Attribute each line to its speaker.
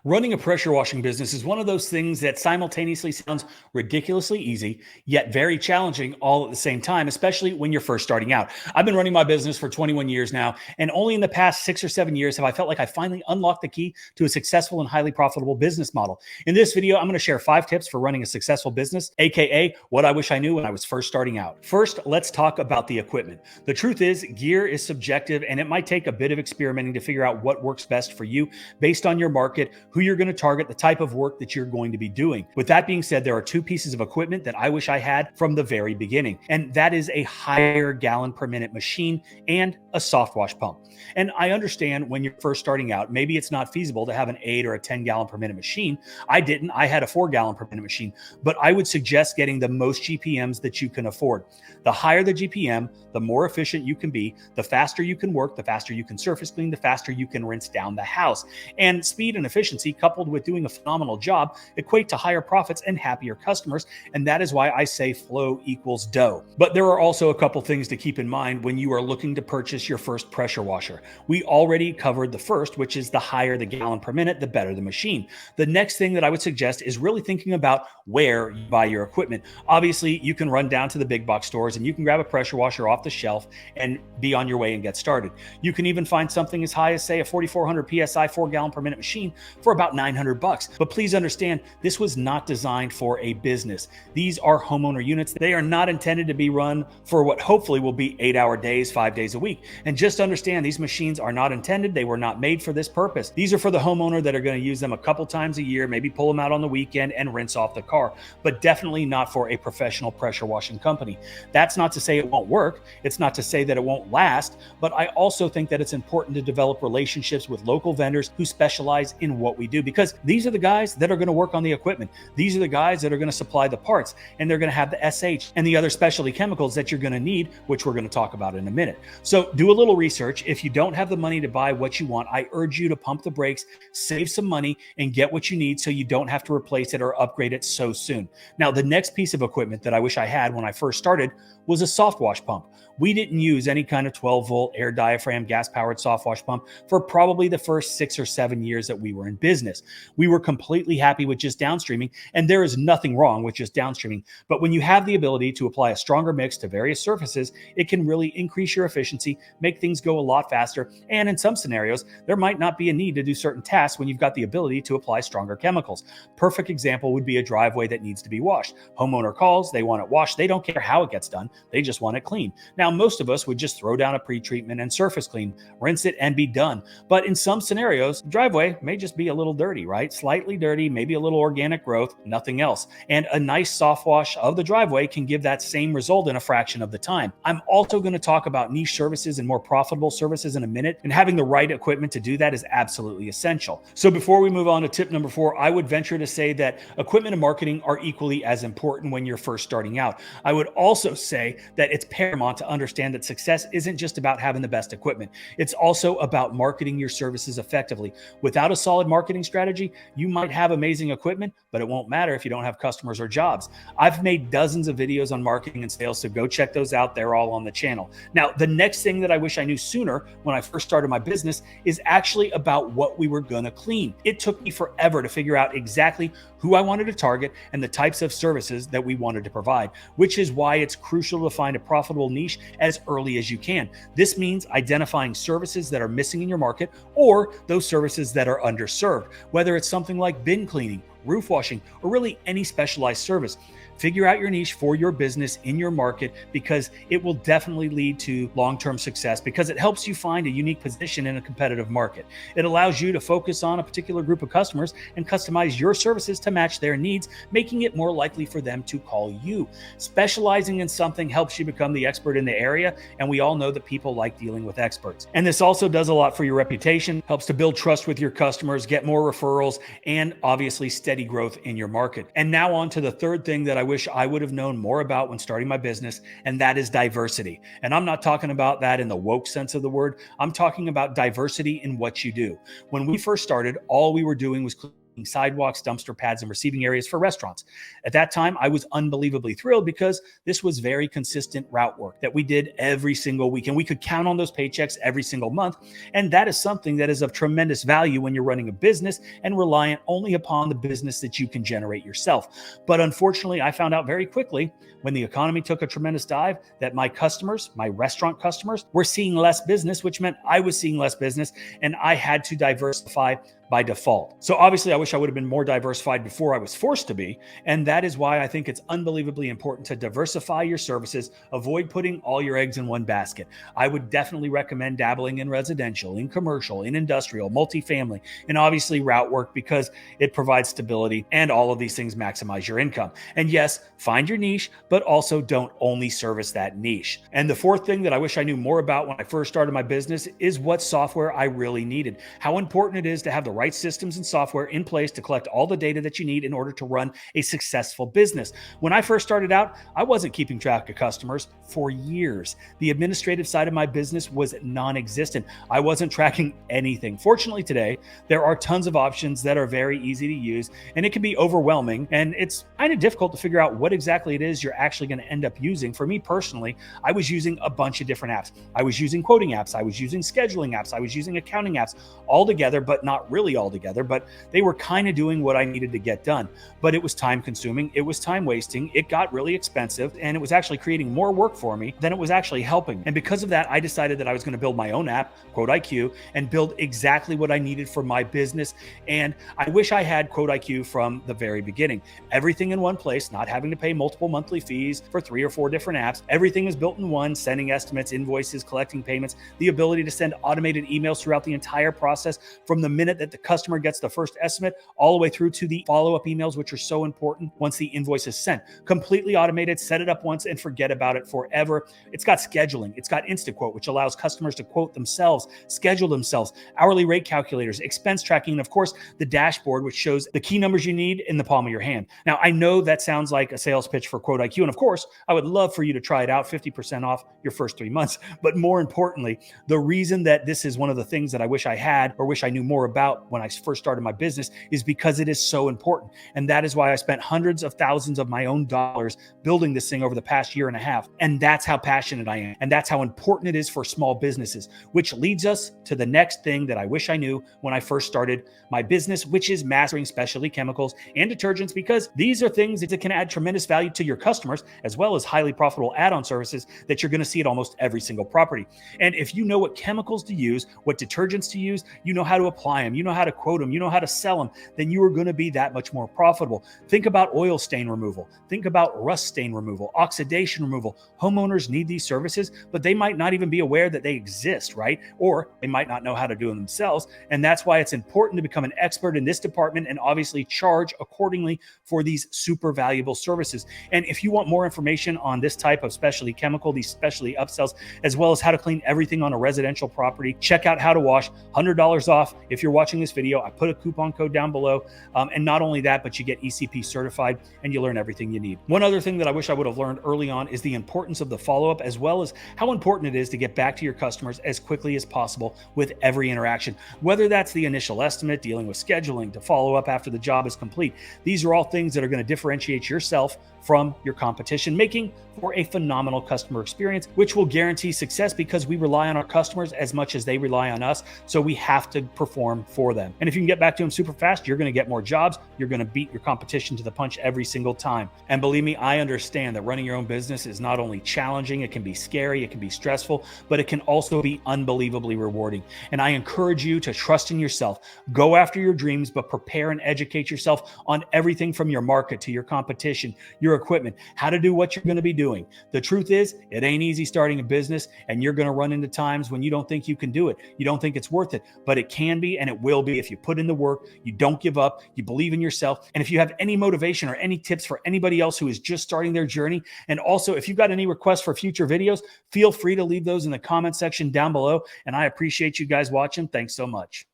Speaker 1: Running a pressure washing business is one of those things that simultaneously sounds ridiculously easy, yet very challenging all at the same time, especially when you're first starting out. I've been running my business for 21 years now, and only in the past 6 or 7 years have I felt like I finally unlocked the key to a successful and highly profitable business model. In this video, I'm going to share 5 tips for running a successful business, aka what I wish I knew when I was first starting out. First, let's talk about the equipment. The truth is, gear is subjective, and it might take a bit of experimenting to figure out what works best for you based on your market, who you're going to target, the type of work that you're going to be doing. With that being said, there are 2 pieces of equipment that I wish I had from the very beginning, and that is a higher gallon per minute machine and a soft wash pump. And I understand when you're first starting out, maybe it's not feasible to have an 8 or a 10 gallon per minute machine. I didn't. I had a 4 gallon per minute machine, but I would suggest getting the most GPMs that you can afford. The higher the GPM, the more efficient you can be, the faster you can work, the faster you can surface clean, the faster you can rinse down the house. And speed and efficiency, coupled with doing a phenomenal job, equate to higher profits and happier customers. And that is why I say flow equals dough. But there are also a couple things to keep in mind when you are looking to purchase your first pressure washer. We already covered the first, which is the higher the gallon per minute, the better the machine. The next thing that I would suggest is really thinking about where you buy your equipment. Obviously, you can run down to the big box stores and you can grab a pressure washer off the shelf and be on your way and get started. You can even find something as high as, say, a 4,400 PSI 4 gallon per minute machine for about $900. But please understand, this was not designed for a business. These are homeowner units. They are not intended to be run for what hopefully will be 8-hour days, 5 days a week. And just understand, these machines are not intended. They were not made for this purpose. These are for the homeowner that are going to use them a couple times a year, maybe pull them out on the weekend and rinse off the car, but definitely not for a professional pressure washing company. That's not to say it won't work. It's not to say that it won't last, but I also think that it's important to develop relationships with local vendors who specialize in what we do, because these are the guys that are going to work on the equipment. These are the guys that are going to supply the parts, and they're going to have the SH and the other specialty chemicals that you're going to need, which we're going to talk about in a minute. So do a little research. If you don't have the money to buy what you want, I urge you to pump the brakes, save some money, and get what you need so you don't have to replace it or upgrade it so soon. Now, the next piece of equipment that I wish I had when I first started was a soft wash pump. We didn't use any kind of 12-volt air diaphragm gas-powered soft wash pump for probably the first 6 or 7 years that we were in business. We were completely happy with just downstreaming, and there is nothing wrong with just downstreaming. But when you have the ability to apply a stronger mix to various surfaces, it can really increase your efficiency, make things go a lot faster, and in some scenarios, there might not be a need to do certain tasks when you've got the ability to apply stronger chemicals. Perfect example would be a driveway that needs to be washed. Homeowner calls, they want it washed, they don't care how it gets done, they just want it clean. Now, most of us would just throw down a pre-treatment and surface clean, rinse it, and be done. But in some scenarios, driveway may just be a little dirty, right? Slightly dirty, maybe a little organic growth, nothing else. And a nice soft wash of the driveway can give that same result in a fraction of the time. I'm also going to talk about niche services and more profitable services in a minute, and having the right equipment to do that is absolutely essential. So before we move on to tip number 4, I would venture to say that equipment and marketing are equally as important when you're first starting out. I would also say that it's paramount to understand that success isn't just about having the best equipment. It's also about marketing your services effectively. Without a solid marketing strategy, you might have amazing equipment, but it won't matter if you don't have customers or jobs. I've made dozens of videos on marketing and sales, so go check those out. They're all on the channel. Now, the next thing that I wish I knew sooner when I first started my business is actually about what we were going to clean. It took me forever to figure out exactly who I wanted to target and the types of services that we wanted to provide, which is why it's crucial to find a profitable niche as early as you can. This means identifying services that are missing in your market or those services that are underserved, whether it's something like bin cleaning, roof washing, or really any specialized service. Figure out your niche for your business in your market, because it will definitely lead to long-term success, because it helps you find a unique position in a competitive market. It allows you to focus on a particular group of customers and customize your services to match their needs, making it more likely for them to call you. Specializing in something helps you become the expert in the area, and we all know that people like dealing with experts. And this also does a lot for your reputation, helps to build trust with your customers, get more referrals, and obviously steady growth in your market. And now on to the third thing that I wish I would have known more about when starting my business, and that is diversity. And I'm not talking about that in the woke sense of the word. I'm talking about diversity in what you do. When we first started, all we were doing was sidewalks, dumpster pads, and receiving areas for restaurants. At that time, I was unbelievably thrilled because this was very consistent route work that we did every single week, and we could count on those paychecks every single month. And that is something that is of tremendous value when you're running a business and reliant only upon the business that you can generate yourself. But unfortunately, I found out very quickly when the economy took a tremendous dive that my customers, my restaurant customers, were seeing less business, which meant I was seeing less business, and I had to diversify by default. So obviously, I wish I would have been more diversified before I was forced to be. And that is why I think it's unbelievably important to diversify your services. Avoid putting all your eggs in one basket. I would definitely recommend dabbling in residential, in commercial, in industrial, multifamily, and obviously route work because it provides stability, and all of these things maximize your income. And yes, find your niche, but also don't only service that niche. And the fourth thing that I wish I knew more about when I first started my business is what software I really needed. How important it is to have the right systems and software in place to collect all the data that you need in order to run a successful business. When I first started out, I wasn't keeping track of customers for years. The administrative side of my business was non-existent. I wasn't tracking anything. Fortunately, today, there are tons of options that are very easy to use, and it can be overwhelming, and it's kind of difficult to figure out what exactly it is you're actually going to end up using. For me personally, I was using a bunch of different apps. I was using quoting apps, I was using scheduling apps, I was using accounting apps all together, but not really all together, but they were kind of doing what I needed to get done. But it was time consuming, it was time wasting, it got really expensive, and it was actually creating more work for me than it was actually helping. And because of that, I decided that I was going to build my own app, Quote IQ, and build exactly what I needed for my business. And I wish I had Quote IQ from the very beginning. Everything in one place, not having to pay multiple monthly fees for 3 or 4 different apps. Everything is built in one, sending estimates, invoices, collecting payments, the ability to send automated emails throughout the entire process from the minute that the customer gets the first estimate all the way through to the follow-up emails, which are so important once the invoice is sent. Completely automated, set it up once and forget about it forever. It's got scheduling. It's got Instant Quote, which allows customers to quote themselves, schedule themselves, hourly rate calculators, expense tracking, and of course, the dashboard, which shows the key numbers you need in the palm of your hand. Now, I know that sounds like a sales pitch for Quote IQ, and of course, I would love for you to try it out, 50% off your first 3 months. But more importantly, the reason that this is one of the things that I wish I had or wish I knew more about when I first started my business is because it is so important. And that is why I spent hundreds of thousands of my own dollars building this thing over the past year and a half. And that's how passionate I am. And that's how important it is for small businesses, which leads us to the next thing that I wish I knew when I first started my business, which is mastering specialty chemicals and detergents, because these are things that can add tremendous value to your customers, as well as highly profitable add-on services that you're going to see at almost every single property. And if you know what chemicals to use, what detergents to use, you know how to apply them, you know how to quote them, you know how to sell them, then you are going to be that much more profitable. Think about oil stain removal. Think about rust stain removal, oxidation removal. Homeowners need these services, but they might not even be aware that they exist, right? Or they might not know how to do them themselves. And that's why it's important to become an expert in this department and obviously charge accordingly for these super valuable services. And if you want more information on this type of specialty chemical, these specialty upsells, as well as how to clean everything on a residential property, check out How to Wash, $100 off. If you're watching this video, I put a coupon code down below. And not only that, but you get ECP certified and you learn everything you need. One other thing that I wish I would have learned early on is the importance of the follow-up, as well as how important it is to get back to your customers as quickly as possible with every interaction, whether that's the initial estimate, dealing with scheduling, to follow up after the job is complete. These are all things that are going to differentiate yourself from your competition, making for a phenomenal customer experience, which will guarantee success because we rely on our customers as much as they rely on us. So we have to perform for them. And if you can get back to them super fast, you're going to get more jobs. You're going to beat your competition to the punch every single time. And believe me, I understand that running your own business is not only challenging, it can be scary, it can be stressful, but it can also be unbelievably rewarding. And I encourage you to trust in yourself, go after your dreams, but prepare and educate yourself on everything from your market to your competition, your equipment, how to do what you're going to be doing. The truth is, it ain't easy starting a business, and you're going to run into times when you don't think you can do it. You don't think it's worth it, but it can be, and it will be if you put in the work, you don't give up, you believe in yourself. And if you have any motivation or any tips for anybody else who is just starting their journey, and also if you've got any requests for future videos, feel free to leave those in the comment section down below. And I appreciate you guys watching. Thanks so much.